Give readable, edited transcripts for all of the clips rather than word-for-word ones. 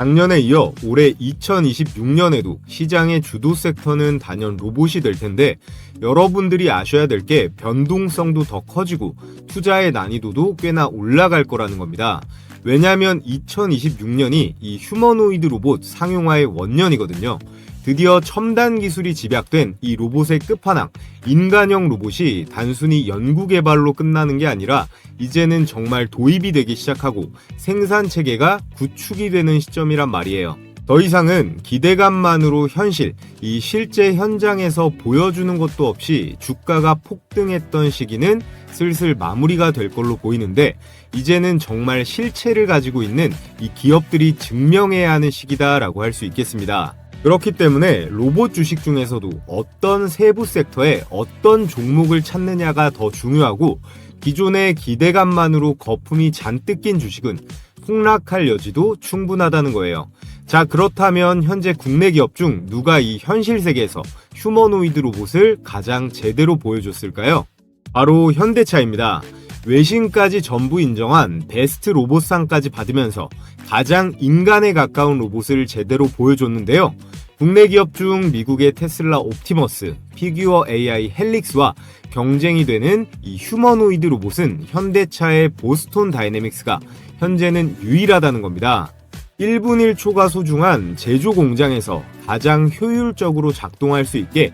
작년에 이어 올해 2026년에도 시장의 주도 섹터는 단연 로봇이 될 텐데 여러분들이 아셔야 될 게 변동성도 더 커지고 투자의 난이도도 꽤나 올라갈 거라는 겁니다. 왜냐하면 2026년이 이 휴머노이드 로봇 상용화의 원년이거든요. 드디어 첨단 기술이 집약된 이 로봇의 끝판왕, 인간형 로봇이 단순히 연구개발로 끝나는 게 아니라 이제는 정말 도입이 되기 시작하고 생산체계가 구축이 되는 시점이란 말이에요. 더 이상은 기대감만으로 현실, 이 실제 현장에서 보여주는 것도 없이 주가가 폭등했던 시기는 슬슬 마무리가 될 걸로 보이는데 이제는 정말 실체를 가지고 있는 이 기업들이 증명해야 하는 시기다라고 할 수 있겠습니다. 그렇기 때문에 로봇 주식 중에서도 어떤 세부 섹터에 어떤 종목을 찾느냐가 더 중요하고 기존의 기대감만으로 거품이 잔뜩 낀 주식은 폭락할 여지도 충분하다는 거예요. 자, 그렇다면 현재 국내 기업 중 누가 이 현실 세계에서 휴머노이드 로봇을 가장 제대로 보여줬을까요? 바로 현대차입니다. 외신까지 전부 인정한 베스트 로봇상까지 받으면서 가장 인간에 가까운 로봇을 제대로 보여줬는데요. 국내 기업 중 미국의 테슬라 옵티머스, 피규어 AI 헬릭스와 경쟁이 되는 이 휴머노이드 로봇은 현대차의 보스톤 다이내믹스가 현재는 유일하다는 겁니다. 1분 1초가 소중한 제조 공장에서 가장 효율적으로 작동할 수 있게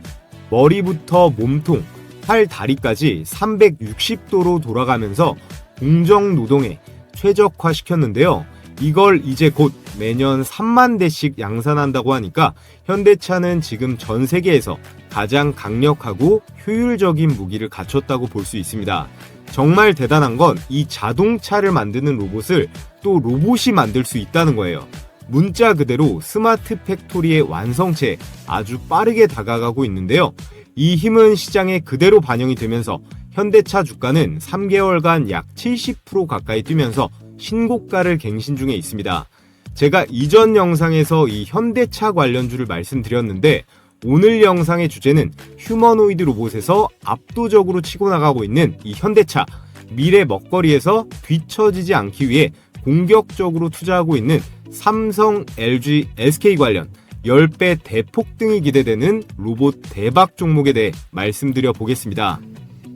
머리부터 몸통, 팔, 다리까지 360도로 돌아가면서 공정 노동에 최적화시켰는데요. 이걸 이제 곧 매년 3만 대씩 양산한다고 하니까 현대차는 지금 전 세계에서 가장 강력하고 효율적인 무기를 갖췄다고 볼 수 있습니다. 정말 대단한 건 이 자동차를 만드는 로봇을 또 로봇이 만들 수 있다는 거예요. 문자 그대로 스마트 팩토리의 완성체에 아주 빠르게 다가가고 있는데요. 이 힘은 시장에 그대로 반영이 되면서 현대차 주가는 3개월간 약 70% 가까이 뛰면서 신고가를 갱신 중에 있습니다. 제가 이전 영상에서 이 현대차 관련주를 말씀드렸는데 오늘 영상의 주제는 휴머노이드 로봇에서 압도적으로 치고 나가고 있는 이 현대차, 미래 먹거리에서 뒤처지지 않기 위해 공격적으로 투자하고 있는 삼성, LG, SK 관련 10배 대폭등이 기대되는 로봇 대박 종목에 대해 말씀드려 보겠습니다.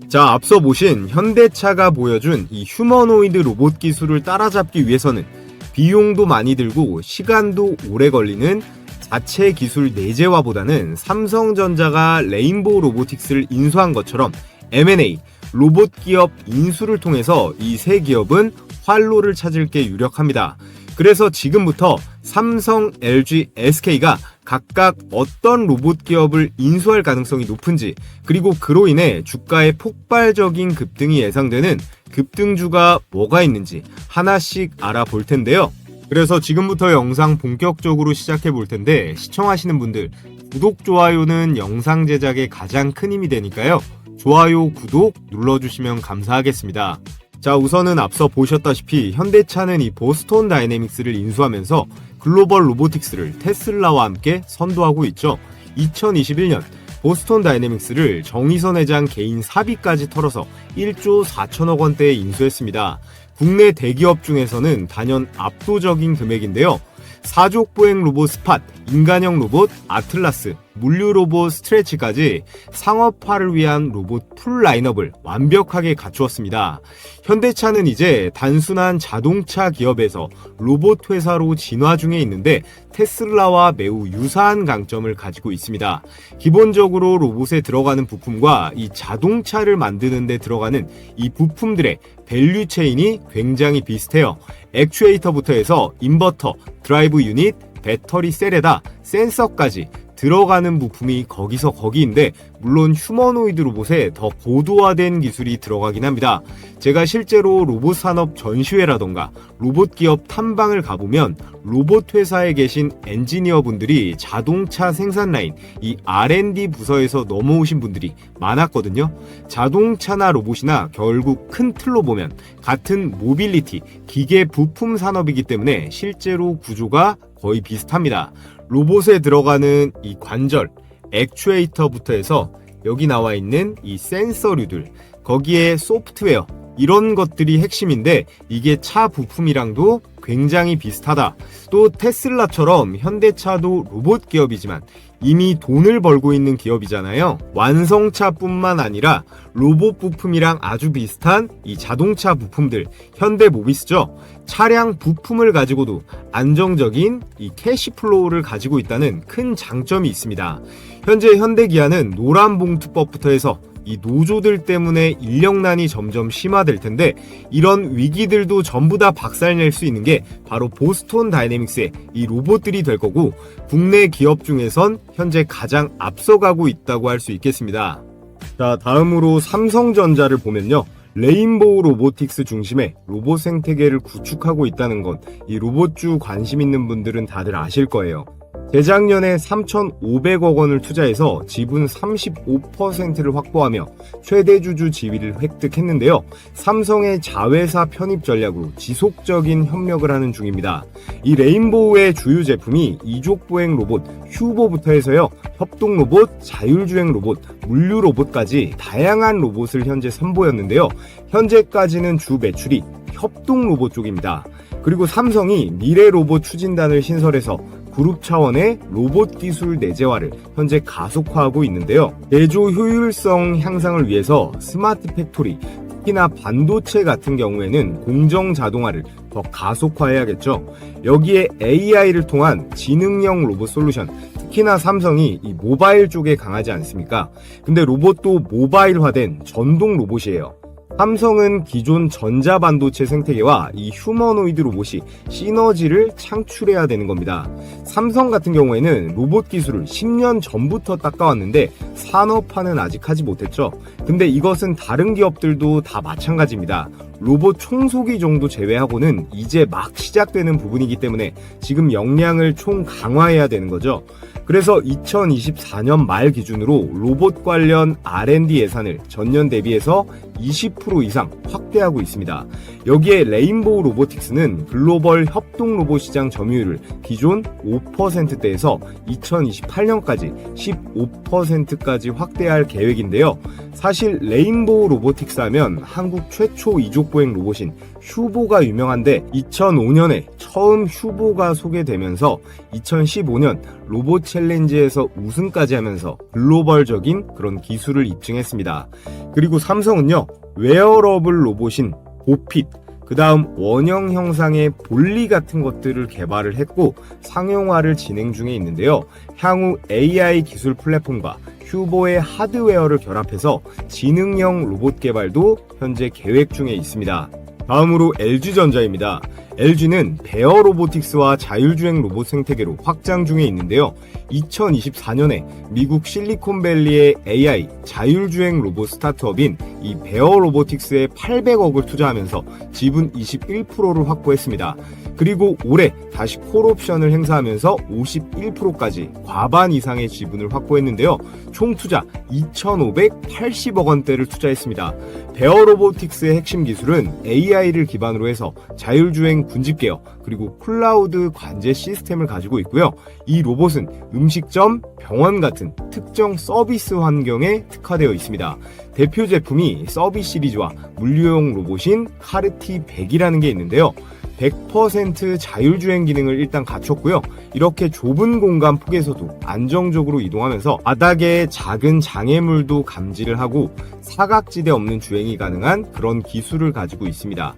자, 앞서 보신 현대차가 보여준 이 휴머노이드 로봇 기술을 따라잡기 위해서는 비용도 많이 들고 시간도 오래 걸리는 자체 기술 내재화보다는 삼성전자가 레인보우 로보틱스를 인수한 것처럼 M&A, 로봇 기업 인수를 통해서 이 세 기업은 활로를 찾을 게 유력합니다. 그래서 지금부터 삼성, LG, SK가 각각 어떤 로봇 기업을 인수할 가능성이 높은지, 그리고 그로 인해 주가의 폭발적인 급등이 예상되는 급등주가 뭐가 있는지 하나씩 알아볼 텐데요. 그래서 지금부터 영상 본격적으로 시작해 볼 텐데 시청하시는 분들 구독, 좋아요는 영상 제작에 가장 큰 힘이 되니까요. 좋아요, 구독 눌러주시면 감사하겠습니다. 자, 우선은 앞서 보셨다시피 현대차는 이 보스톤 다이내믹스를 인수하면서 글로벌 로보틱스를 테슬라와 함께 선도하고 있죠. 2021년 보스톤 다이내믹스를 정의선 회장 개인 사비까지 털어서 1조 4천억 원대에 인수했습니다. 국내 대기업 중에서는 단연 압도적인 금액인데요. 사족 보행 로봇 스팟, 인간형 로봇 아틀라스, 물류 로봇 스트레치까지 상업화를 위한 로봇 풀 라인업을 완벽하게 갖추었습니다. 현대차는 이제 단순한 자동차 기업에서 로봇 회사로 진화 중에 있는데 테슬라와 매우 유사한 강점을 가지고 있습니다. 기본적으로 로봇에 들어가는 부품과 이 자동차를 만드는 데 들어가는 이 부품들의 밸류 체인이 굉장히 비슷해요. 액추에이터부터 해서 인버터, 드라이브 유닛, 배터리 셀에다 센서까지 들어가는 부품이 거기서 거기인데 물론 휴머노이드 로봇에 더 고도화된 기술이 들어가긴 합니다. 제가 실제로 로봇 산업 전시회라던가 로봇 기업 탐방을 가보면 로봇 회사에 계신 엔지니어 분들이 자동차 생산 라인, 이 R&D 부서에서 넘어오신 분들이 많았거든요. 자동차나 로봇이나 결국 큰 틀로 보면 같은 모빌리티, 기계 부품 산업이기 때문에 실제로 구조가 거의 비슷합니다. 로봇에 들어가는 이 관절, 액추에이터부터 해서 여기 나와 있는 이 센서류들, 거기에 소프트웨어, 이런 것들이 핵심인데 이게 차 부품이랑도 굉장히 비슷하다. 또 테슬라처럼 현대차도 로봇 기업이지만 이미 돈을 벌고 있는 기업이잖아요. 완성차뿐만 아니라 로봇 부품이랑 아주 비슷한 이 자동차 부품들, 현대모비스죠. 차량 부품을 가지고도 안정적인 이 캐시플로우를 가지고 있다는 큰 장점이 있습니다. 현재 현대기아는 노란봉투법부터 해서 이 노조들 때문에 인력난이 점점 심화될 텐데 이런 위기들도 전부 다 박살낼 수 있는 게 바로 보스톤 다이내믹스의 이 로봇들이 될 거고 국내 기업 중에선 현재 가장 앞서가고 있다고 할 수 있겠습니다. 자, 다음으로 삼성전자를 보면요. 레인보우 로보틱스 중심의 로봇 생태계를 구축하고 있다는 건 이 로봇주 관심 있는 분들은 다들 아실 거예요. 재작년에 3,500억 원을 투자해서 지분 35%를 확보하며 최대 주주 지위를 획득했는데요. 삼성의 자회사 편입 전략으로 지속적인 협력을 하는 중입니다. 이 레인보우의 주요 제품이 이족보행 로봇 휴보부터 해서요. 협동 로봇, 자율주행 로봇, 물류 로봇까지 다양한 로봇을 현재 선보였는데요. 현재까지는 주 매출이 협동 로봇 쪽입니다. 그리고 삼성이 미래 로봇 추진단을 신설해서 그룹 차원의 로봇 기술 내재화를 현재 가속화하고 있는데요. 제조 효율성 향상을 위해서 스마트 팩토리, 특히나 반도체 같은 경우에는 공정 자동화를 더 가속화해야겠죠. 여기에 AI를 통한 지능형 로봇 솔루션, 특히나 삼성이 이 모바일 쪽에 강하지 않습니까? 근데 로봇도 모바일화된 전동 로봇이에요. 삼성은 기존 전자반도체 생태계와 이 휴머노이드 로봇이 시너지를 창출해야 되는 겁니다. 삼성 같은 경우에는 로봇 기술을 10년 전부터 닦아왔는데 산업화는 아직 하지 못했죠. 근데 이것은 다른 기업들도 다 마찬가지입니다. 로봇 청소기 정도 제외하고는 이제 막 시작되는 부분이기 때문에 지금 역량을 총 강화해야 되는 거죠. 그래서 2024년 말 기준으로 로봇 관련 R&D 예산을 전년 대비해서 20% 이상 확대하고 있습니다. 여기에 레인보우 로보틱스는 글로벌 협동 로봇 시장 점유율을 기존 5%대에서 2028년까지 15%까지 확대할 계획인데요. 사실 레인보우 로보틱스 하면 한국 최초 이족보행 로봇인 휴보가 유명한데 2005년에 처음 휴보가 소개되면서 2015년 로봇 챌린지에서 우승까지 하면서 글로벌적인 그런 기술을 입증했습니다. 그리고 삼성은요, 웨어러블 로봇인 보핏, 그 다음 원형 형상의 볼리 같은 것들을 개발을 했고 상용화를 진행 중에 있는데요. 향후 AI 기술 플랫폼과 휴보의 하드웨어를 결합해서 지능형 로봇 개발도 현재 계획 중에 있습니다. 다음으로 LG전자입니다. LG는 베어 로보틱스와 자율주행 로봇 생태계로 확장 중에 있는데요. 2024년에 미국 실리콘밸리의 AI 자율주행 로봇 스타트업인 이 베어 로보틱스에 800억을 투자하면서 지분 21%를 확보했습니다. 그리고 올해 다시 콜옵션을 행사하면서 51%까지 과반 이상의 지분을 확보했는데요. 총 투자 2,580억 원대를 투자했습니다. 베어 로보틱스의 핵심 기술은 AI를 기반으로 해서 자율주행 군집계어 그리고 클라우드 관제 시스템을 가지고 있고요. 이 로봇은 음식점, 병원 같은 특정 서비스 환경에 특화되어 있습니다. 대표 제품이 서비스 시리즈와 물류용 로봇인 카르티 100이라는 게 있는데요. 100% 자율주행 기능을 일단 갖췄고요. 이렇게 좁은 공간 폭에서도 안정적으로 이동하면서 바닥에 작은 장애물도 감지를 하고 사각지대 없는 주행이 가능한 그런 기술을 가지고 있습니다.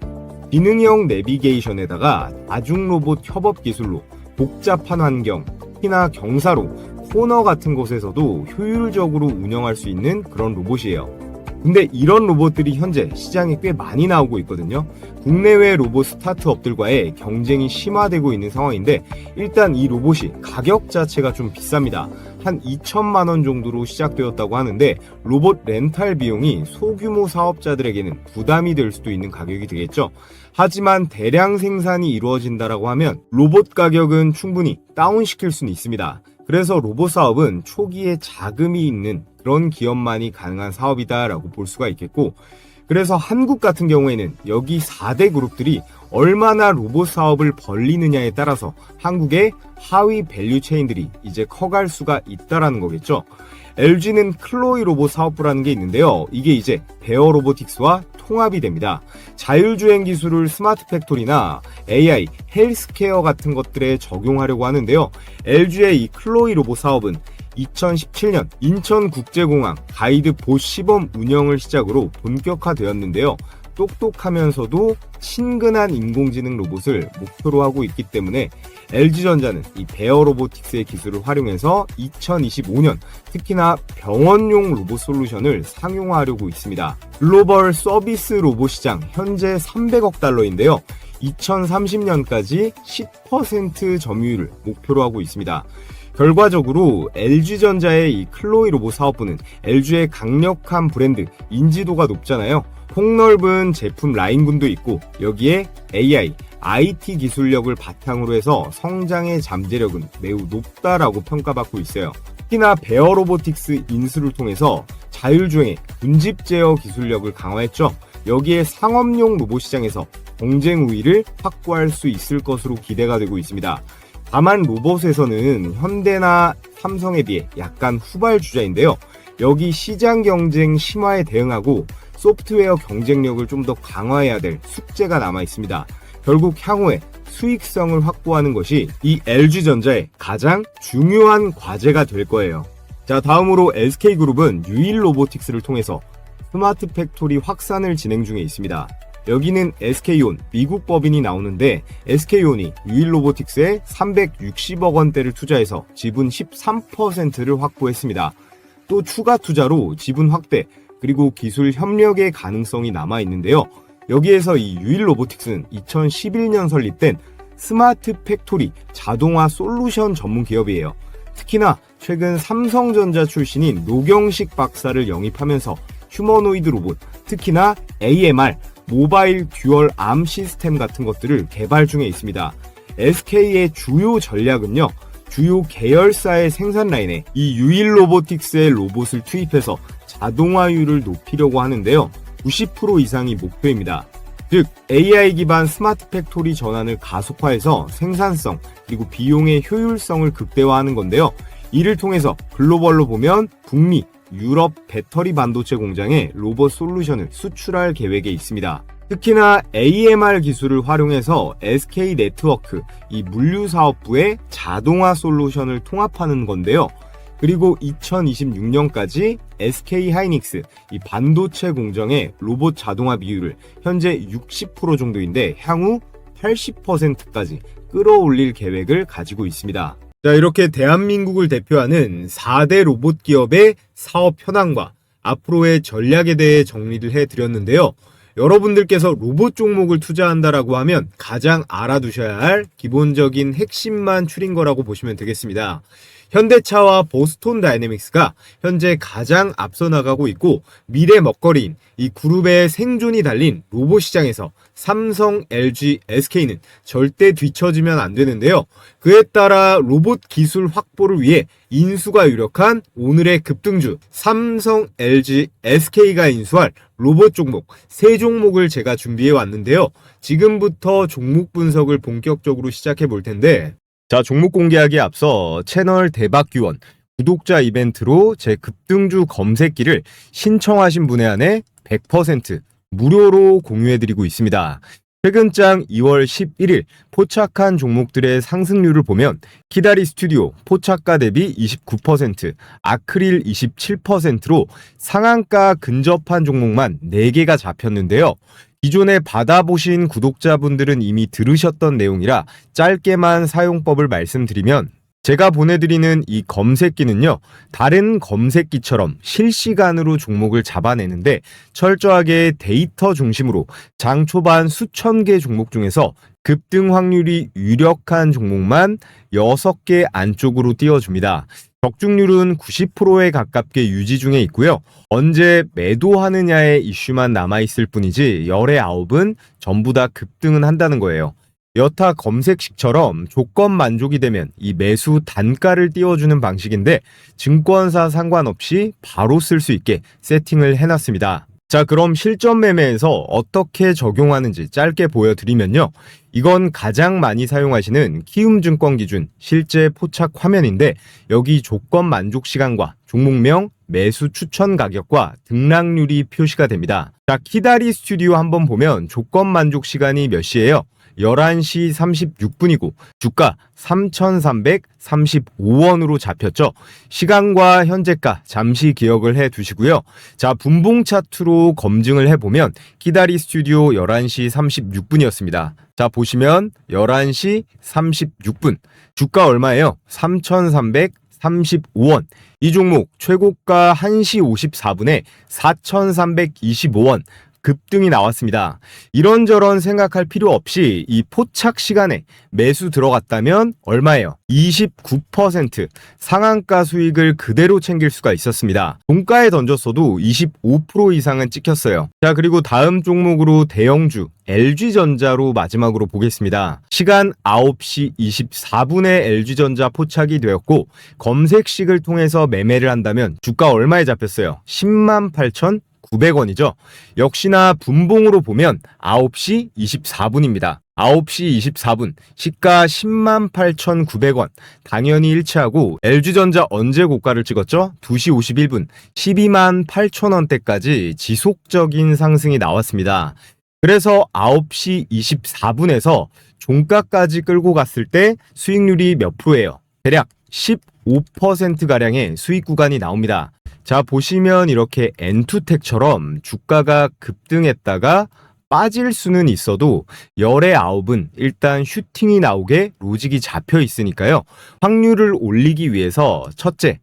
기능형 내비게이션에다가 다중 로봇 협업 기술로 복잡한 환경, 특히나 경사로, 코너 같은 곳에서도 효율적으로 운영할 수 있는 그런 로봇이에요. 근데 이런 로봇들이 현재 시장에 꽤 많이 나오고 있거든요. 국내외 로봇 스타트업들과의 경쟁이 심화되고 있는 상황인데 일단 이 로봇이 가격 자체가 좀 비쌉니다. 한 2천만 원 정도로 시작되었다고 하는데 로봇 렌탈 비용이 소규모 사업자들에게는 부담이 될 수도 있는 가격이 되겠죠. 하지만 대량 생산이 이루어진다라고 하면 로봇 가격은 충분히 다운시킬 수는 있습니다. 그래서 로봇 사업은 초기에 자금이 있는 그런 기업만이 가능한 사업이다라고 볼 수가 있겠고, 그래서 한국 같은 경우에는 여기 4대 그룹들이 얼마나 로봇 사업을 벌리느냐에 따라서 한국의 하위 밸류 체인들이 이제 커갈 수가 있다라는 거겠죠. LG는 클로이 로봇 사업부라는 게 있는데요. 이게 이제 베어 로보틱스와 통합이 됩니다. 자율주행 기술을 스마트 팩토리나 AI, 헬스케어 같은 것들에 적용하려고 하는데요. LG의 이 클로이 로봇 사업은 2017년 인천국제공항 가이드 보 시범 운영을 시작으로 본격화되었는데요. 똑똑하면서도 친근한 인공지능 로봇을 목표로 하고 있기 때문에 LG전자는 이 베어 로보틱스의 기술을 활용해서 2025년 특히나 병원용 로봇 솔루션을 상용화하려고 있습니다. 글로벌 서비스 로봇 시장 현재 300억 달러인데요. 2030년까지 10% 점유율을 목표로 하고 있습니다. 결과적으로 LG전자의 이 클로이 로봇 사업부는 LG의 강력한 브랜드 인지도가 높잖아요. 폭넓은 제품 라인군도 있고 여기에 AI, IT 기술력을 바탕으로 해서 성장의 잠재력은 매우 높다라고 평가받고 있어요. 특히나 베어 로보틱스 인수를 통해서 자율주행의 군집 제어 기술력을 강화했죠. 여기에 상업용 로봇 시장에서 경쟁 우위를 확보할 수 있을 것으로 기대가 되고 있습니다. 다만 로봇에서는 현대나 삼성에 비해 약간 후발주자인데요. 여기 시장 경쟁 심화에 대응하고 소프트웨어 경쟁력을 좀 더 강화해야 될 숙제가 남아 있습니다. 결국 향후에 수익성을 확보하는 것이 이 LG전자의 가장 중요한 과제가 될 거예요. 자, 다음으로 SK그룹은 유일 로보틱스를 통해서 스마트 팩토리 확산을 진행 중에 있습니다. 여기는 SK온, 미국 법인이 나오는데 SK온이 유일 로보틱스에 360억 원대를 투자해서 지분 13%를 확보했습니다. 또 추가 투자로 지분 확대, 그리고 기술 협력의 가능성이 남아 있는데요. 여기에서 이 유일 로보틱스는 2011년 설립된 스마트 팩토리 자동화 솔루션 전문 기업이에요. 특히나 최근 삼성전자 출신인 노경식 박사를 영입하면서 휴머노이드 로봇, 특히나 AMR, 모바일 듀얼 암 시스템 같은 것들을 개발 중에 있습니다. SK의 주요 전략은요, 주요 계열사의 생산 라인에 이 유일 로보틱스의 로봇을 투입해서 자동화율을 높이려고 하는데요. 90% 이상이 목표입니다. 즉 AI 기반 스마트 팩토리 전환을 가속화해서 생산성 그리고 비용의 효율성을 극대화하는 건데요. 이를 통해서 글로벌로 보면 북미, 유럽 배터리 반도체 공장에 로봇 솔루션을 수출할 계획에 있습니다. 특히나 AMR 기술을 활용해서 SK 네트워크, 이 물류사업부의 자동화 솔루션을 통합하는 건데요. 그리고 2026년까지 SK 하이닉스, 이 반도체 공정의 로봇 자동화 비율을 현재 60% 정도인데 향후 80%까지 끌어올릴 계획을 가지고 있습니다. 자, 이렇게 대한민국을 대표하는 4대 로봇 기업의 사업 현황과 앞으로의 전략에 대해 정리를 해드렸는데요. 여러분들께서 로봇 종목을 투자한다라고 하면 가장 알아두셔야 할 기본적인 핵심만 추린 거라고 보시면 되겠습니다. 현대차와 보스톤 다이내믹스가 현재 가장 앞서 나가고 있고 미래 먹거리인 이 그룹의 생존이 달린 로봇 시장에서 삼성, LG, SK는 절대 뒤처지면 안 되는데요. 그에 따라 로봇 기술 확보를 위해 인수가 유력한 오늘의 급등주 삼성, LG, SK가 인수할 로봇 종목 3종목을 제가 준비해 왔는데요. 지금부터 종목 분석을 본격적으로 시작해 볼 텐데, 자, 종목 공개하기에 앞서 채널 대박규원 구독자 이벤트로 제 급등주 검색기를 신청하신 분에 한해 100% 무료로 공유해드리고 있습니다. 최근장 2월 11일 포착한 종목들의 상승률을 보면 키다리 스튜디오 포착가 대비 29%, 아크릴 27%로 상한가 근접한 종목만 4개가 잡혔는데요. 기존에 받아보신 구독자분들은 이미 들으셨던 내용이라 짧게만 사용법을 말씀드리면, 제가 보내드리는 이 검색기는요, 다른 검색기처럼 실시간으로 종목을 잡아내는데 철저하게 데이터 중심으로 장 초반 수천 개 종목 중에서 급등 확률이 유력한 종목만 6개 안쪽으로 띄워줍니다. 적중률은 90%에 가깝게 유지 중에 있고요. 언제 매도하느냐의 이슈만 남아있을 뿐이지 열의 9은 전부 다 급등은 한다는 거예요. 여타 검색식처럼 조건 만족이 되면 이 매수 단가를 띄워주는 방식인데 증권사 상관없이 바로 쓸 수 있게 세팅을 해놨습니다. 자, 그럼 실전 매매에서 어떻게 적용하는지 짧게 보여드리면요. 이건 가장 많이 사용하시는 키움증권 기준 실제 포착 화면인데 여기 조건 만족 시간과 종목명, 매수 추천 가격과 등락률이 표시가 됩니다. 자, 키다리 스튜디오 한번 보면 조건 만족 시간이 몇 시예요? 11시 36분이고 주가 3,335원으로 잡혔죠. 시간과 현재가 잠시 기억을 해 두시고요. 자, 분봉 차트로 검증을 해보면 키다리 스튜디오 11시 36분이었습니다. 자, 보시면 11시 36분 주가 얼마예요? 3,335원. 이 종목 최고가 1시 54분에 4,325원 급등이 나왔습니다. 이런저런 생각할 필요 없이 이 포착 시간에 매수 들어갔다면 얼마예요? 29% 상한가 수익을 그대로 챙길 수가 있었습니다. 종가에 던졌어도 25% 이상은 찍혔어요. 자, 그리고 다음 종목으로 대형주 LG전자로 마지막으로 보겠습니다. 시간 9시 24분에 LG전자 포착이 되었고 검색식을 통해서 매매를 한다면 주가 얼마에 잡혔어요? 108,900원이죠. 역시나 분봉으로 보면 9시 24분입니다. 9시 24분 시가 108,900원 당연히 일치하고 LG전자 언제 고가를 찍었죠? 2시 51분 128,000원대까지 지속적인 상승이 나왔습니다. 그래서 9시 24분에서 종가까지 끌고 갔을 때 수익률이 몇 프로예요? 대략 15%가량의 수익 구간이 나옵니다. 자, 보시면 이렇게 엔투텍처럼 주가가 급등했다가 빠질 수는 있어도 열의 9은 일단 슈팅이 나오게 로직이 잡혀 있으니까요. 확률을 올리기 위해서 첫째,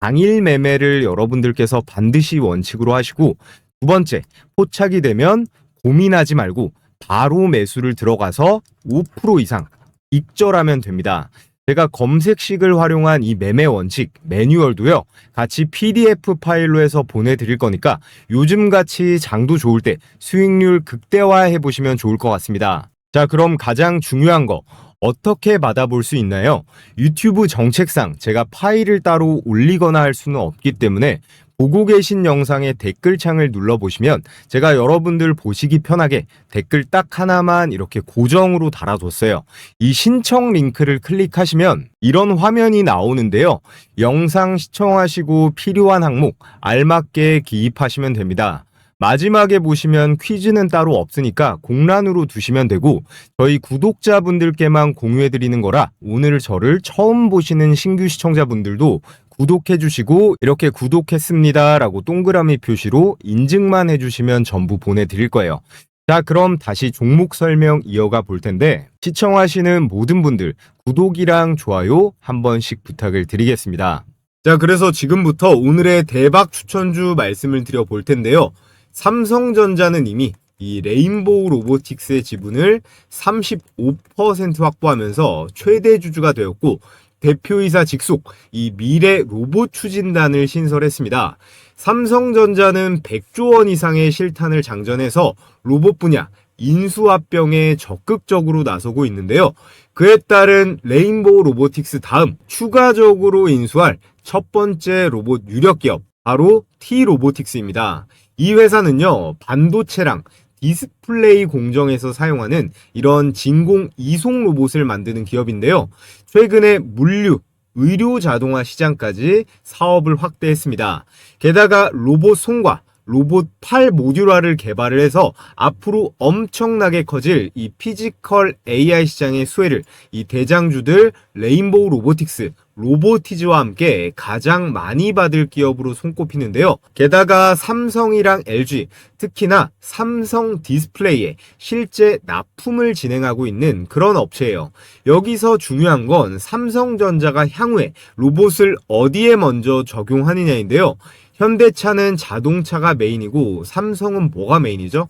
당일 매매를 여러분들께서 반드시 원칙으로 하시고 두 번째, 포착이 되면 고민하지 말고 바로 매수를 들어가서 5% 이상 익절하면 됩니다. 제가 검색식을 활용한 이 매매 원칙 매뉴얼도요 같이 PDF 파일로 해서 보내드릴 거니까 요즘같이 장도 좋을 때 수익률 극대화해 보시면 좋을 것 같습니다. 자, 그럼 가장 중요한 거 어떻게 받아볼 수 있나요? 유튜브 정책상 제가 파일을 따로 올리거나 할 수는 없기 때문에 보고 계신 영상의 댓글창을 눌러보시면 제가 여러분들 보시기 편하게 댓글 딱 하나만 이렇게 고정으로 달아뒀어요. 이 신청 링크를 클릭하시면 이런 화면이 나오는데요. 영상 시청하시고 필요한 항목 알맞게 기입하시면 됩니다. 마지막에 보시면 퀴즈는 따로 없으니까 공란으로 두시면 되고 저희 구독자분들께만 공유해드리는 거라 오늘 저를 처음 보시는 신규 시청자분들도 구독해주시고 이렇게 구독했습니다 라고 동그라미 표시로 인증만 해주시면 전부 보내드릴 거예요. 자, 그럼 다시 종목 설명 이어가 볼 텐데 시청하시는 모든 분들 구독이랑 좋아요 한 번씩 부탁을 드리겠습니다. 자, 그래서 지금부터 오늘의 대박 추천주 말씀을 드려볼 텐데요. 삼성전자는 이미 이 레인보우 로보틱스의 지분을 35% 확보하면서 최대 주주가 되었고 대표이사 직속 이 미래 로봇 추진단을 신설했습니다. 삼성전자는 100조 원 이상의 실탄을 장전해서 로봇 분야 인수합병에 적극적으로 나서고 있는데요. 그에 따른 레인보우 로보틱스 다음 추가적으로 인수할 첫 번째 로봇 유력 기업 바로 T-로보틱스입니다. 이 회사는요, 반도체랑 디스플레이 공정에서 사용하는 이런 진공 이송 로봇을 만드는 기업인데요. 최근에 물류, 의료 자동화 시장까지 사업을 확대했습니다. 게다가 로봇 손과 로봇 팔 모듈화를 개발을 해서 앞으로 엄청나게 커질 이 피지컬 AI 시장의 수혜를 이 대장주들 레인보우 로보틱스, 로보티즈와 함께 가장 많이 받을 기업으로 손꼽히는데요. 게다가 삼성이랑 LG, 특히나 삼성 디스플레이에 실제 납품을 진행하고 있는 그런 업체예요. 여기서 중요한 건 삼성전자가 향후에 로봇을 어디에 먼저 적용하느냐인데요. 현대차는 자동차가 메인이고 삼성은 뭐가 메인이죠?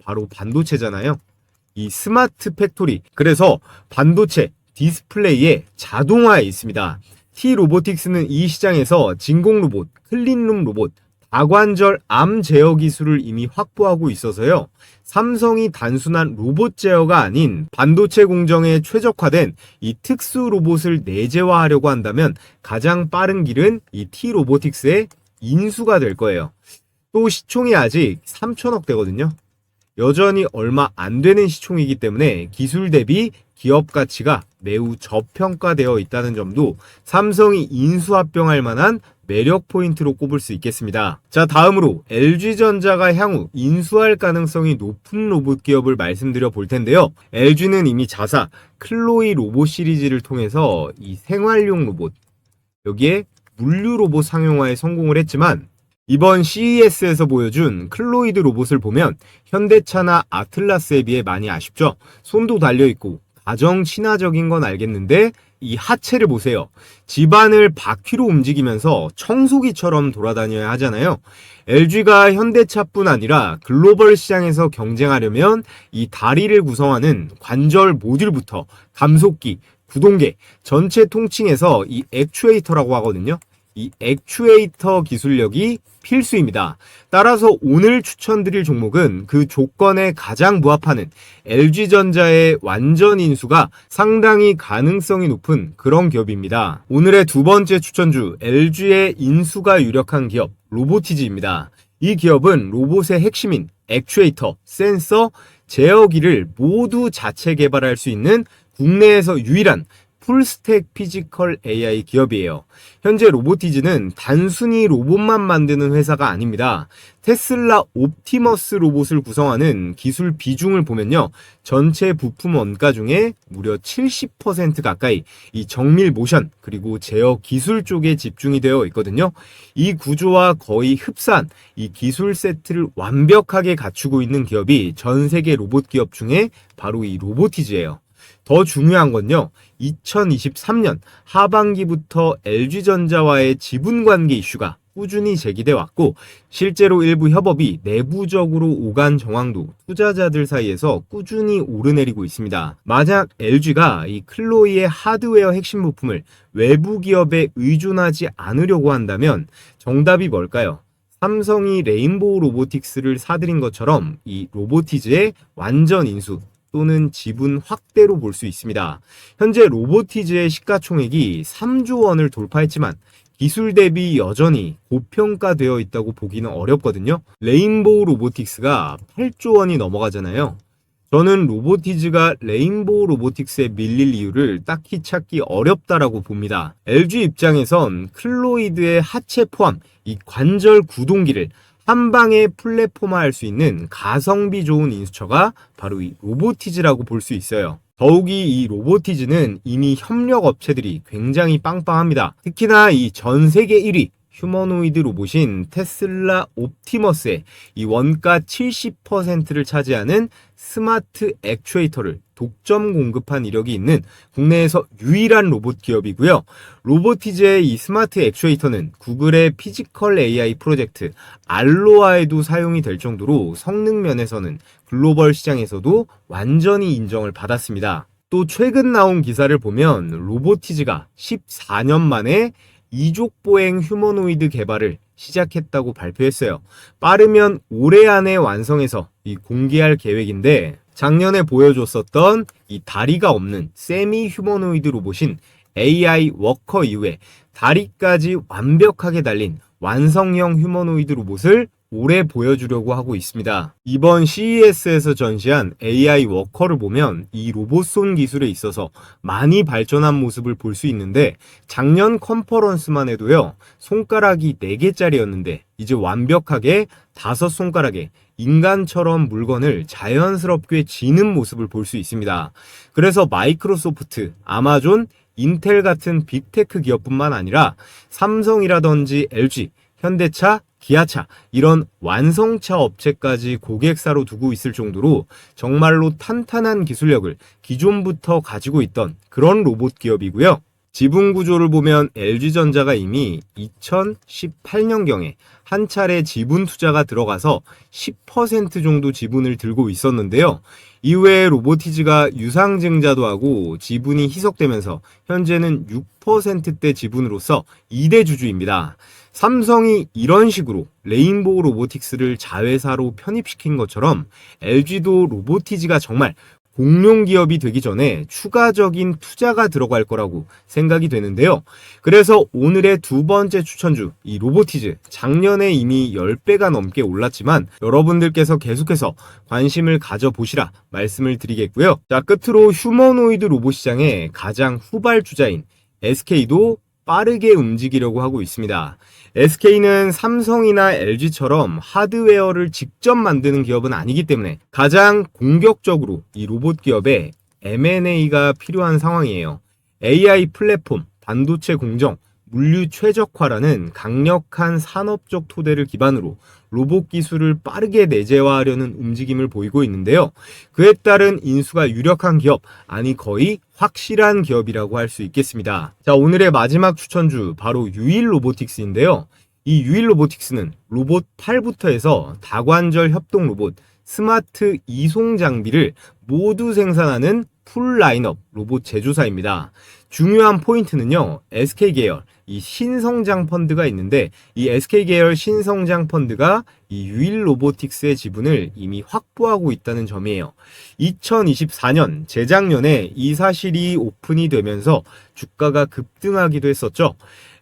바로 반도체잖아요. 이 스마트 팩토리, 그래서 반도체, 디스플레이에 자동화에 있습니다. T-로보틱스는 이 시장에서 진공 로봇, 클린룸 로봇, 다관절 암 제어 기술을 이미 확보하고 있어서요. 삼성이 단순한 로봇 제어가 아닌 반도체 공정에 최적화된 이 특수 로봇을 내재화하려고 한다면 가장 빠른 길은 이 T-로보틱스의 인수가 될 거예요. 또 시총이 아직 3천억대거든요. 여전히 얼마 안 되는 시총이기 때문에 기술 대비 기업 가치가 매우 저평가되어 있다는 점도 삼성이 인수합병할 만한 매력 포인트로 꼽을 수 있겠습니다. 자, 다음으로 LG전자가 향후 인수할 가능성이 높은 로봇 기업을 말씀드려 볼 텐데요. LG는 이미 자사 클로이 로봇 시리즈를 통해서 이 생활용 로봇, 여기에 물류 로봇 상용화에 성공을 했지만 이번 CES에서 보여준 클로이드 로봇을 보면 현대차나 아틀라스에 비해 많이 아쉽죠. 손도 달려있고 가정 친화적인 건 알겠는데 이 하체를 보세요. 집안을 바퀴로 움직이면서 청소기처럼 돌아다녀야 하잖아요. LG가 현대차뿐 아니라 글로벌 시장에서 경쟁하려면 이 다리를 구성하는 관절 모듈부터 감속기, 구동계, 전체 통칭해서 이 액추에이터라고 하거든요. 이 액추에이터 기술력이 필수입니다. 따라서 오늘 추천드릴 종목은 그 조건에 가장 부합하는 LG전자의 완전 인수가 상당히 가능성이 높은 그런 기업입니다. 오늘의 두 번째 추천주 LG의 인수가 유력한 기업 로보티즈입니다. 이 기업은 로봇의 핵심인 액추에이터, 센서, 제어기를 모두 자체 개발할 수 있는 국내에서 유일한 풀스택 피지컬 AI 기업이에요. 현재 로보티즈는 단순히 로봇만 만드는 회사가 아닙니다. 테슬라 옵티머스 로봇을 구성하는 기술 비중을 보면요. 전체 부품 원가 중에 무려 70% 가까이 이 정밀 모션 그리고 제어 기술 쪽에 집중이 되어 있거든요. 이 구조와 거의 흡사한 이 기술 세트를 완벽하게 갖추고 있는 기업이 전 세계 로봇 기업 중에 바로 이 로보티즈예요. 더 중요한 건요. 2023년 하반기부터 LG전자와의 지분관계 이슈가 꾸준히 제기돼 왔고 실제로 일부 협업이 내부적으로 오간 정황도 투자자들 사이에서 꾸준히 오르내리고 있습니다. 만약 LG가 이 클로이의 하드웨어 핵심 부품을 외부 기업에 의존하지 않으려고 한다면 정답이 뭘까요? 삼성이 레인보우 로보틱스를 사들인 것처럼 이 로보티즈의 완전 인수 또는 지분 확대로 볼 수 있습니다. 현재 로보티즈의 시가총액이 3조 원을 돌파했지만 기술 대비 여전히 고평가되어 있다고 보기는 어렵거든요. 레인보우 로보틱스가 8조 원이 넘어가잖아요. 저는 로보티즈가 레인보우 로보틱스에 밀릴 이유를 딱히 찾기 어렵다라고 봅니다. LG 입장에선 클로이드의 하체 포함 이 관절 구동기를 한 방에 플랫폼화할 수 있는 가성비 좋은 인수처가 바로 이 로보티즈라고 볼 수 있어요. 더욱이 이 로보티즈는 이미 협력 업체들이 굉장히 빵빵합니다. 특히나 이 전 세계 1위 휴머노이드 로봇인 테슬라 옵티머스의 이 원가 70%를 차지하는 스마트 액추에이터를 독점 공급한 이력이 있는 국내에서 유일한 로봇 기업이고요. 로보티즈의 이 스마트 액추에이터는 구글의 피지컬 AI 프로젝트 알로아에도 사용이 될 정도로 성능 면에서는 글로벌 시장에서도 완전히 인정을 받았습니다. 또 최근 나온 기사를 보면 로보티즈가 14년 만에 이족보행 휴머노이드 개발을 시작했다고 발표했어요. 빠르면 올해 안에 완성해서 공개할 계획인데 작년에 보여줬었던 이 다리가 없는 세미 휴머노이드 로봇인 AI 워커 이후에 다리까지 완벽하게 달린 완성형 휴머노이드 로봇을 올해 보여주려고 하고 있습니다. 이번 CES에서 전시한 AI 워커를 보면 이 로봇손 기술에 있어서 많이 발전한 모습을 볼 수 있는데 작년 컨퍼런스만 해도요. 손가락이 4개짜리였는데 이제 완벽하게 5손가락에 인간처럼 물건을 자연스럽게 쥐는 모습을 볼 수 있습니다. 그래서 마이크로소프트, 아마존, 인텔 같은 빅테크 기업뿐만 아니라 삼성이라든지 LG, 현대차, 기아차 이런 완성차 업체까지 고객사로 두고 있을 정도로 정말로 탄탄한 기술력을 기존부터 가지고 있던 그런 로봇 기업이고요. 지분 구조를 보면 LG전자가 이미 2018년경에 한 차례 지분 투자가 들어가서 10% 정도 지분을 들고 있었는데요. 이후에 로보티즈가 유상증자도 하고 지분이 희석되면서 현재는 6%대 지분으로서 2대 주주입니다. 삼성이 이런 식으로 레인보우 로보틱스를 자회사로 편입시킨 것처럼 LG도 로보티즈가 정말 공룡 기업이 되기 전에 추가적인 투자가 들어갈 거라고 생각이 되는데요. 그래서 오늘의 두 번째 추천주, 이 로보티즈, 작년에 이미 10배가 넘게 올랐지만 여러분들께서 계속해서 관심을 가져보시라 말씀을 드리겠고요. 자, 끝으로 휴머노이드 로봇 시장의 가장 후발주자인 SK도 빠르게 움직이려고 하고 있습니다. SK는 삼성이나 LG처럼 하드웨어를 직접 만드는 기업은 아니기 때문에 가장 공격적으로 이 로봇 기업에 M&A가 필요한 상황이에요. AI 플랫폼, 반도체 공정, 물류 최적화라는 강력한 산업적 토대를 기반으로 로봇 기술을 빠르게 내재화하려는 움직임을 보이고 있는데요. 그에 따른 인수가 유력한 기업, 아니 거의 확실한 기업이라고 할 수 있겠습니다. 자, 오늘의 마지막 추천주 바로 유일 로보틱스인데요. 이 유일 로보틱스는 로봇 팔부터 해서 다관절 협동 로봇, 스마트 이송 장비를 모두 생산하는 풀 라인업 로봇 제조사입니다. 중요한 포인트는요, SK 계열 이 신성장 펀드가 있는데 이 SK 계열 신성장 펀드가 이 유일 로보틱스의 지분을 이미 확보하고 있다는 점이에요. 2024년 재작년에 이 사실이 오픈이 되면서 주가가 급등하기도 했었죠.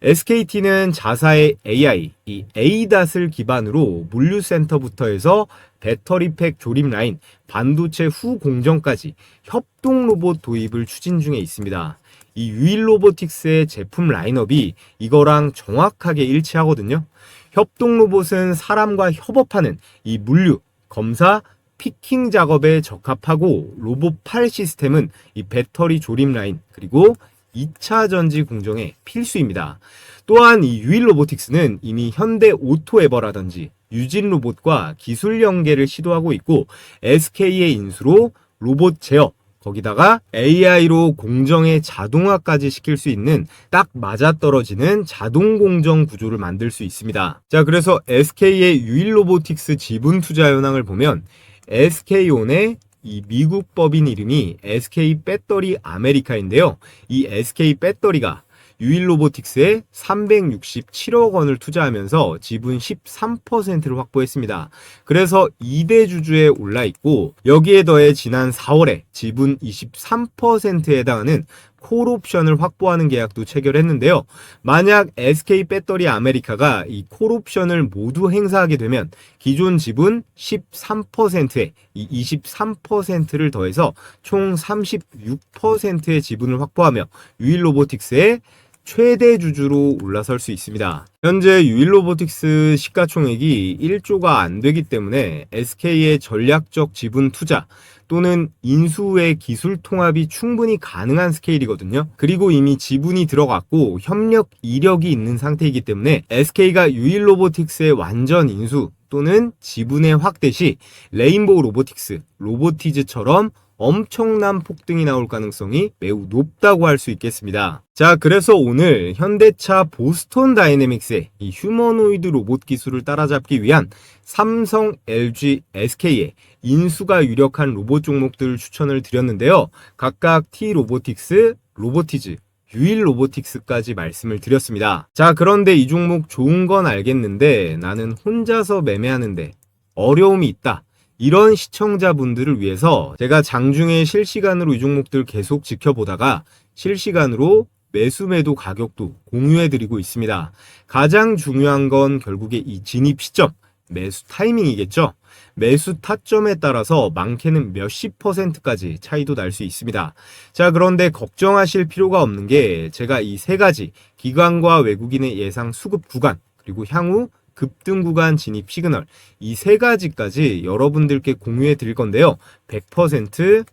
SKT는 자사의 AI, 이 ADAS을 기반으로 물류센터부터 해서 배터리팩 조립 라인, 반도체 후 공정까지 협동 로봇 도입을 추진 중에 있습니다. 이 유일 로보틱스의 제품 라인업이 이거랑 정확하게 일치하거든요. 협동 로봇은 사람과 협업하는 이 물류, 검사, 피킹 작업에 적합하고 로봇 팔 시스템은 이 배터리 조립 라인 그리고 2차 전지 공정에 필수입니다. 또한 이 유일 로보틱스는 이미 현대 오토에버라든지 유진 로봇과 기술 연계를 시도하고 있고 SK의 인수로 로봇 제어, 거기다가 AI로 공정의 자동화까지 시킬 수 있는 딱 맞아떨어지는 자동 공정 구조를 만들 수 있습니다. 자, 그래서 SK의 유일 로보틱스 지분 투자 현황을 보면 SK온의 이 미국 법인 이름이 SK 배터리 아메리카인데요. 이 SK 배터리가 유일 로보틱스에 367억 원을 투자하면서 지분 13%를 확보했습니다. 그래서 2대 주주에 올라 있고 여기에 더해 지난 4월에 지분 23%에 해당하는 콜옵션을 확보하는 계약도 체결했는데요. 만약 SK 배터리 아메리카가 이 콜옵션을 모두 행사하게 되면 기존 지분 13%에 이 23%를 더해서 총 36%의 지분을 확보하며 유일 로보틱스의 최대 주주로 올라설 수 있습니다. 현재 유일 로보틱스 시가총액이 1조가 안 되기 때문에 SK의 전략적 지분 투자 또는 인수 후의 기술 통합이 충분히 가능한 스케일이거든요. 그리고 이미 지분이 들어갔고 협력 이력이 있는 상태이기 때문에 SK가 유일 로보틱스의 완전 인수 또는 지분의 확대 시 레인보우 로보틱스, 로보티즈처럼 엄청난 폭등이 나올 가능성이 매우 높다고 할 수 있겠습니다. 자, 그래서 오늘 현대차 보스턴 다이내믹스의 이 휴머노이드 로봇 기술을 따라잡기 위한 삼성, LG, SK의 인수가 유력한 로봇 종목들을 추천을 드렸는데요. 각각 T-로보틱스, 로보티즈, 유일 로보틱스까지 말씀을 드렸습니다. 자, 그런데 이 종목 좋은 건 알겠는데 나는 혼자서 매매하는데 어려움이 있다. 이런 시청자분들을 위해서 제가 장중에 실시간으로 이 종목들 계속 지켜보다가 실시간으로 매수 매도 가격도 공유해드리고 있습니다. 가장 중요한 건 결국에 이 진입 시점, 매수 타이밍이겠죠. 매수 타점에 따라서 많게는 몇십 %까지 차이도 날 수 있습니다. 자, 그런데 걱정하실 필요가 없는 게 제가 이 세 가지 기관과 외국인의 예상 수급 구간 그리고 향후 급등 구간 진입 시그널 이 세 가지까지 여러분들께 공유해 드릴 건데요. 100%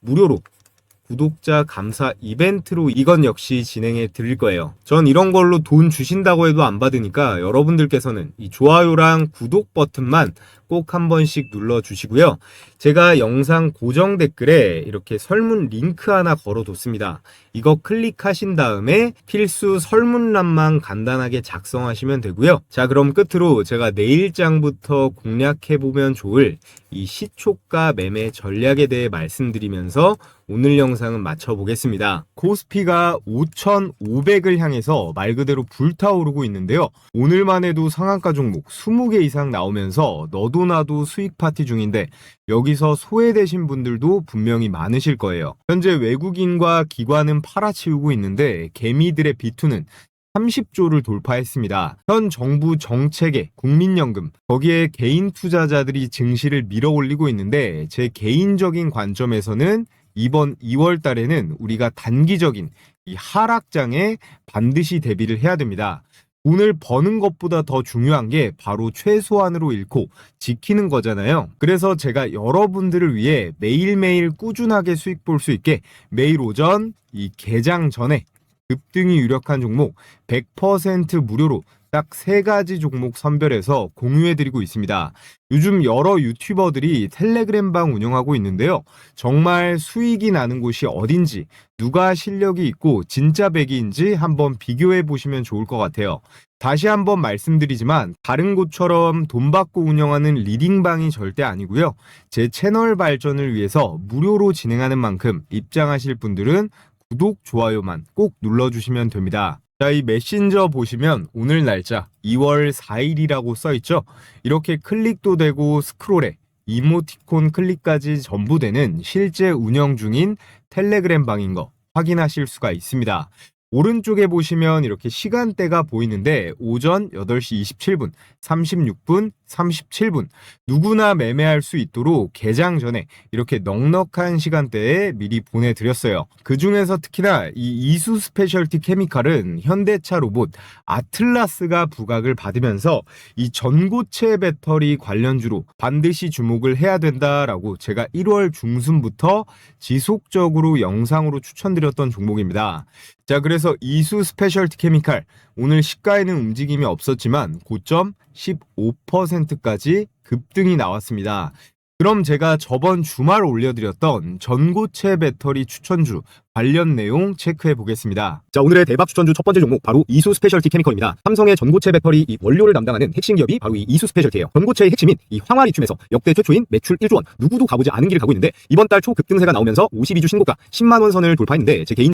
무료로 구독자 감사 이벤트로 이건 역시 진행해 드릴 거예요. 전 이런 걸로 돈 주신다고 해도 안 받으니까 여러분들께서는 이 좋아요랑 구독 버튼만 꼭 한 번씩 눌러 주시고요. 제가 영상 고정 댓글에 이렇게 설문 링크 하나 걸어 뒀습니다. 이거 클릭하신 다음에 필수 설문란만 간단하게 작성하시면 되고요. 자, 그럼 끝으로 제가 내일장부터 공략해보면 좋을 이 시초가 매매 전략에 대해 말씀드리면서 오늘 영상은 마쳐보겠습니다. 코스피가 5,500을 향해서 말 그대로 불타오르고 있는데요. 오늘만 해도 상한가 종목 20개 이상 나오면서 너도 나도 수익 파티 중인데 여기서 소외되신 분들도 분명히 많으실 거예요. 현재 외국인과 기관은 팔아치우고 있는데 개미들의 비투는 30조를 돌파했습니다. 현 정부 정책에 국민연금, 거기에 개인 투자자들이 증시를 밀어 올리고 있는데 제 개인적인 관점에서는 이번 2월 달에는 우리가 단기적인 이 하락장에 반드시 대비를 해야 됩니다. 돈을 버는 것보다 더 중요한 게 바로 최소한으로 잃고 지키는 거잖아요. 그래서 제가 여러분들을 위해 매일매일 꾸준하게 수익 볼 수 있게 매일 오전 이 개장 전에 급등이 유력한 종목 100% 무료로 딱 3가지 종목 선별해서 공유해드리고 있습니다. 요즘 여러 유튜버들이 텔레그램방 운영하고 있는데요. 정말 수익이 나는 곳이 어딘지, 누가 실력이 있고 진짜 백이인지 한번 비교해 보시면 좋을 것 같아요. 다시 한번 말씀드리지만 다른 곳처럼 돈 받고 운영하는 리딩방이 절대 아니고요. 제 채널 발전을 위해서 무료로 진행하는 만큼 입장하실 분들은 구독, 좋아요만 꼭 눌러주시면 됩니다. 자, 이 메신저 보시면 오늘 날짜 2월 4일이라고 써있죠. 이렇게 클릭도 되고 스크롤에 이모티콘 클릭까지 전부 되는 실제 운영 중인 텔레그램 방인 거 확인하실 수가 있습니다. 오른쪽에 보시면 이렇게 시간대가 보이는데 오전 8시 27분, 36분, 37분 누구나 매매할 수 있도록 개장 전에 이렇게 넉넉한 시간대에 미리 보내드렸어요. 그 중에서 특히나 이 이수 스페셜티 케미칼은 현대차 로봇 아틀라스가 부각을 받으면서 이 전고체 배터리 관련주로 반드시 주목을 해야 된다라고 제가 1월 중순부터 지속적으로 영상으로 추천드렸던 종목입니다. 자, 그래서 이수 스페셜티 케미칼 오늘 시가에는 움직임이 없었지만 고점 15%까지 급등이 나왔습니다. 그럼 제가 저번 주말 올려드렸던 전고체 배터리 추천주 관련 내용 체크해 보겠습니다. 자, 오늘의 대박 추천주 첫 번째 종목 바로 이수 스페셜티 케미컬입니다. 삼성의 전고체 배터리 이 원료를 담당하는 핵심 기업이 바로 이 이수 스페셜티예요. 전고체의 핵심인 이 황화리튬에서 역대 최초인 매출 1조 원, 누구도 가보지 않은 길을 가고 있는데 이번 달 초급등세가 나오면서 52주 신고가 10만 원 선을 돌파했는데 제 개인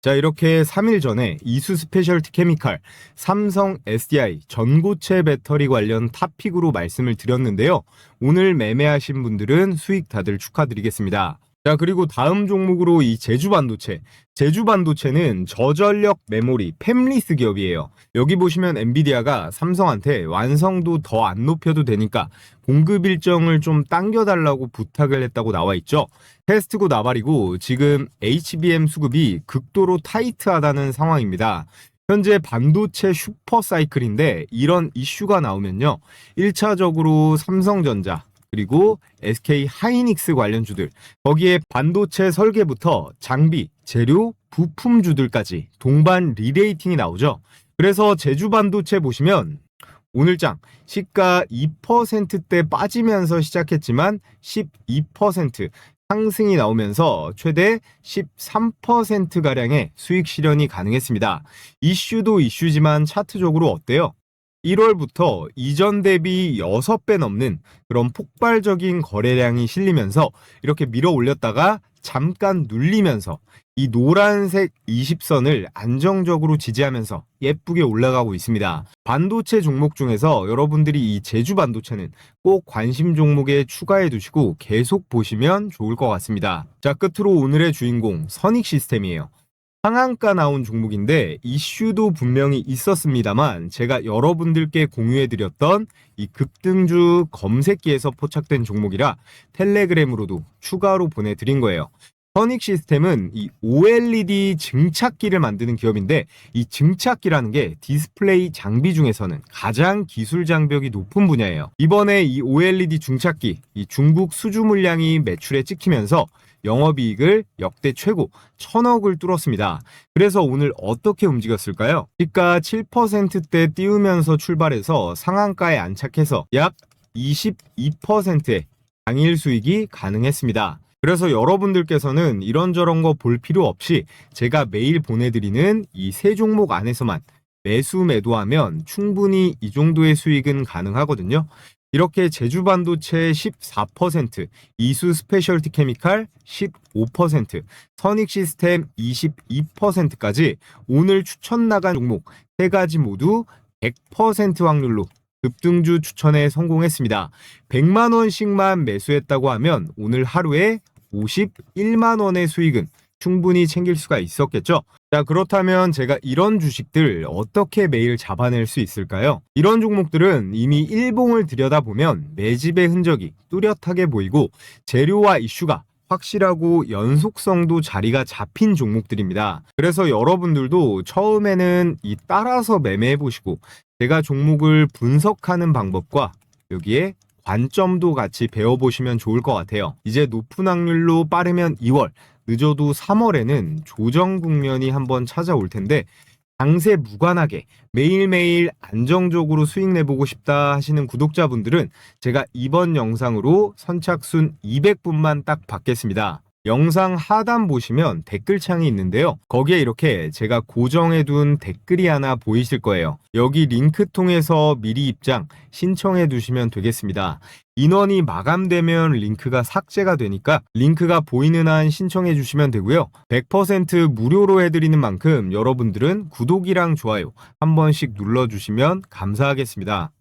자, 이렇게 3일 전에 이수 스페셜티 케미칼, 삼성 SDI 전고체 배터리 관련 탑픽으로 말씀을 드렸는데요. 오늘 매매하신 분들은 수익 다들 축하드리겠습니다. 자, 그리고 다음 종목으로 이 제주반도체. 제주반도체는 저전력 메모리 팹리스 기업이에요. 여기 보시면 엔비디아가 삼성한테 완성도 더 안 높여도 되니까 공급 일정을 좀 당겨달라고 부탁을 했다고 나와 있죠. 테스트고 나발이고 지금 HBM 수급이 극도로 타이트하다는 상황입니다. 현재 반도체 슈퍼사이클인데 이런 이슈가 나오면요. 1차적으로 삼성전자 그리고 SK 하이닉스 관련주들, 거기에 반도체 설계부터 장비, 재료, 부품주들까지 동반 리레이팅이 나오죠. 그래서 제주반도체 보시면 오늘장 시가 2%대 빠지면서 시작했지만 12% 상승이 나오면서 최대 13%가량의 수익 실현이 가능했습니다. 이슈도 이슈지만 차트적으로 어때요? 1월부터 이전 대비 6배 넘는 그런 폭발적인 거래량이 실리면서 이렇게 밀어 올렸다가 잠깐 눌리면서 이 노란색 20선을 안정적으로 지지하면서 예쁘게 올라가고 있습니다. 반도체 종목 중에서 여러분들이 이 제주 반도체는 꼭 관심 종목에 추가해 두시고 계속 보시면 좋을 것 같습니다. 자, 끝으로 오늘의 주인공 선익 시스템이에요. 상한가 나온 종목인데 이슈도 분명히 있었습니다만 제가 여러분들께 공유해드렸던 이 급등주 검색기에서 포착된 종목이라 텔레그램으로도 추가로 보내드린 거예요. 선익 시스템은 이 OLED 증착기를 만드는 기업인데 이 증착기라는 게 디스플레이 장비 중에서는 가장 기술 장벽이 높은 분야예요. 이번에 이 OLED 증착기 이 중국 수주 물량이 매출에 찍히면서 영업이익을 역대 최고 1,000억을 뚫었습니다. 그래서 오늘 어떻게 움직였을까요? 시가 7%대 띄우면서 출발해서 상한가에 안착해서 약 22%의 당일 수익이 가능했습니다. 그래서 여러분들께서는 이런저런 거 볼 필요 없이 제가 매일 보내드리는 이 세 종목 안에서만 매수 매도하면 충분히 이 정도의 수익은 가능하거든요. 이렇게 제주반도체 14%, 이수 스페셜티 케미칼 15%, 선익 시스템 22%까지 오늘 추천 나간 종목 세 가지 모두 100% 확률로 급등주 추천에 성공했습니다. 100만 원씩만 매수했다고 하면 오늘 하루에 51만 원의 수익은 충분히 챙길 수가 있었겠죠? 자, 그렇다면 제가 이런 주식들 어떻게 매일 잡아낼 수 있을까요? 이런 종목들은 이미 일봉을 들여다보면 매집의 흔적이 뚜렷하게 보이고 재료와 이슈가 확실하고 연속성도 자리가 잡힌 종목들입니다. 그래서 여러분들도 처음에는 이 따라서 매매해 보시고 제가 종목을 분석하는 방법과 여기에 관점도 같이 배워보시면 좋을 것 같아요. 이제 높은 확률로 빠르면 2월, 늦어도 3월에는 조정 국면이 한번 찾아올 텐데 장세 무관하게 매일매일 안정적으로 수익 내보고 싶다 하시는 구독자분들은 제가 이번 영상으로 선착순 200분만 딱 받겠습니다. 영상 하단 보시면 댓글창이 있는데요. 거기에 이렇게 제가 고정해둔 댓글이 하나 보이실 거예요. 여기 링크 통해서 미리 입장 신청해 두시면 되겠습니다. 인원이 마감되면 링크가 삭제가 되니까 링크가 보이는 한 신청해 주시면 되고요. 100% 무료로 해드리는 만큼 여러분들은 구독이랑 좋아요 한 번씩 눌러주시면 감사하겠습니다.